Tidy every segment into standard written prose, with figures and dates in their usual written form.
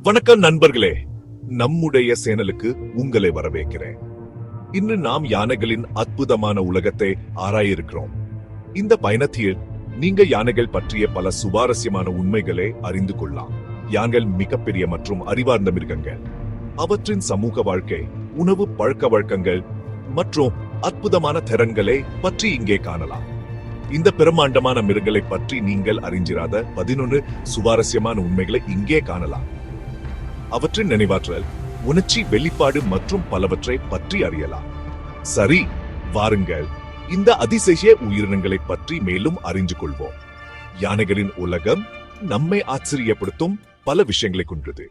வணக்கம் நண்பர்களே, நம்முடைய சேனலுக்கு உங்களை வரவேற்கிறேன். இன்று நாம் யானைகளின் அற்புதமான உலகத்தை ஆராய இருக்கிறோம். இந்த பயணத்தில் நீங்க யானைகள் பற்றிய பல சுவாரஸ்யமான உண்மைகளை அறிந்து கொள்ளலாம். யானைகள் மிகப்பெரிய மற்றும் அறிவார்ந்த மிருகங்கள். அவற்றின் சமூக வாழ்க்கை, உணவு பழக்க வழக்கங்கள் மற்றும் அற்புதமான திறன்களை பற்றி இங்கே காணலாம். இந்த பிரம்மாண்டமான மிருகங்களை பற்றி நீங்கள் அறிஞ்சிராத 11 சுவாரஸ்யமான உண்மைகளை இங்கே காணலாம். அவற்றின் நினைவாற்றல், உணர்ச்சி வெளிப்பாடு மற்றும் பலவற்றை பற்றி அறியலாம். சரி, வாருங்கள் இந்த அதிசய உயிரினங்களை பற்றி மேலும் அறிந்து கொள்வோம். யானைகளின் உலகம் நம்மை ஆச்சரியப்படுத்தும் பல விஷயங்களை கொண்டது.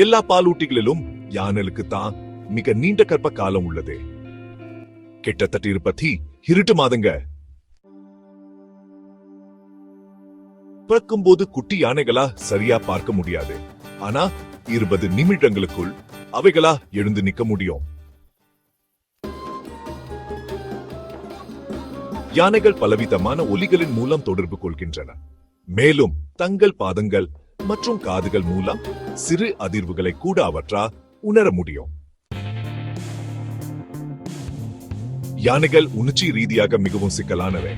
எல்லா பாலூட்டிகளிலும் யானைகளுக்கு தான் மிக நீண்ட கர்ப்ப காலம் உள்ளது. கிட்டத்தட்ட 28 மாதங்க. பிறக்கும்போது குட்டி யானைகளா சரியா பார்க்க முடியாது. ஆனா 20 நிமிடங்களுக்குள் அவைகளா எழுந்து நிக்க முடியும். யானைகள் பலவிதமான ஒலிகளின் மூலம் தொடர்பு கொள்கின்றன. மேலும் தங்கள் பாதங்கள் மற்றும் காதுகள் மூலம் சிறு அதிர்வுகளை கூட அவற்றா உணர முடியும். யானைகள் உணர்ச்சி ரீதியாக மிகவும் சிக்கலானவை.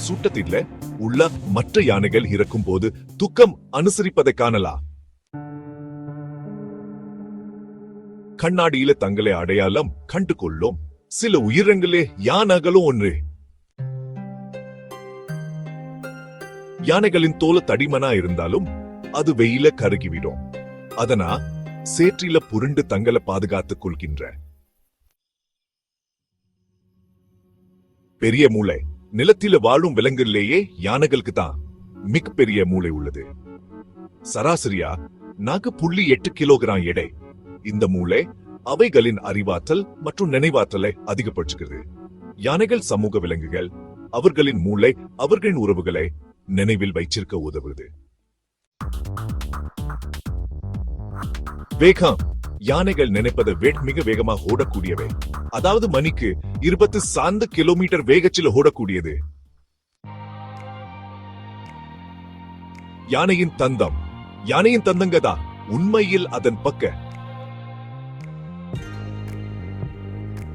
சூட்டத்தில் உள்ள மற்ற யானைகள் இறக்கும் போது துக்கம் அனுசரிப்பதை காணலாம். கண்ணாடியில தங்களை அடையாளம் கண்டு கொள்ளும் சில உயிரினங்களே யானைகளும் ஒன்று. யானைகளின் தோல் தடிமனா இருந்தாலும் அது வெயில கருகிவிடும். அதனா சேற்றில புரண்டு தங்களை பாதுகாத்துக் கொள்கின்ற பெரிய மூளை. நிலத்தில வாழும் விலங்குகளிலேயே யானைகளுக்கு தான் மிகப்பெரிய மூளை உள்ளது. சராசரியா 4.8 கிலோகிராம் எடை. இந்த மூளை அவைகளின் அறிவாற்றல் மற்றும் நினைவாற்றலை அதிகப்படுத்துகிறது. யானைகள் சமூக விலங்குகள். அவர்களின் மூளை அவர்களின் உறவுகளை நினைவில் வைச்சிருக்க உதவுகிறது. வேகம். யானைகள் நினைப்பதை மிக வேகமாக ஓடக்கூடியவை. அதாவது மணிக்கு 24 கிலோமீட்டர் வேகத்தில் ஓடக்கூடியது. யானையின் தந்தம். யானையின் தந்தங்கதா உண்மையில் அதன் பக்க.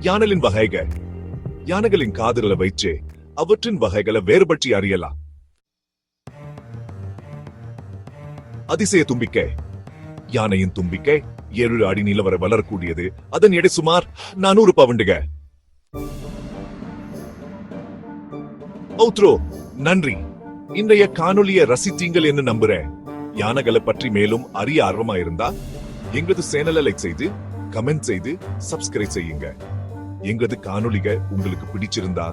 யானைகளின் வகைகள். யானைகளின் காதுகளை வைச்சு அவற்றின் வகைகளை வேறுபற்றி அறியலாம். அதிசய தும்பிக்கை. யானையின் தும்பிக்கை 7 அடி நீளம் வரை வளரக்கூடியது. அதன் எடை சுமார் 400 பவுண்டுக. நன்றி. இன்றைய காணொலியை ரசித்தீங்கள் என்று நம்புறேன். யானைகளை பற்றி மேலும் அறிய ஆர்வமா இருந்தா எங்களது சேனலை லைக் செய்து, கமெண்ட் செய்து, சப்ஸ்கிரைப் செய்யுங்க. எங்களது காணொலிகள் உங்களுக்கு பிடிச்சிருந்தா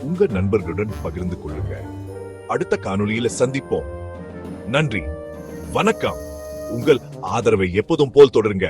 உங்க நண்பர்களுடன் பகிர்ந்து கொள்ளுங்க. அடுத்த காணொலியில சந்திப்போம். நன்றி, வணக்கம். உங்கள் ஆதரவை எப்போதும் போல் தொடருங்க.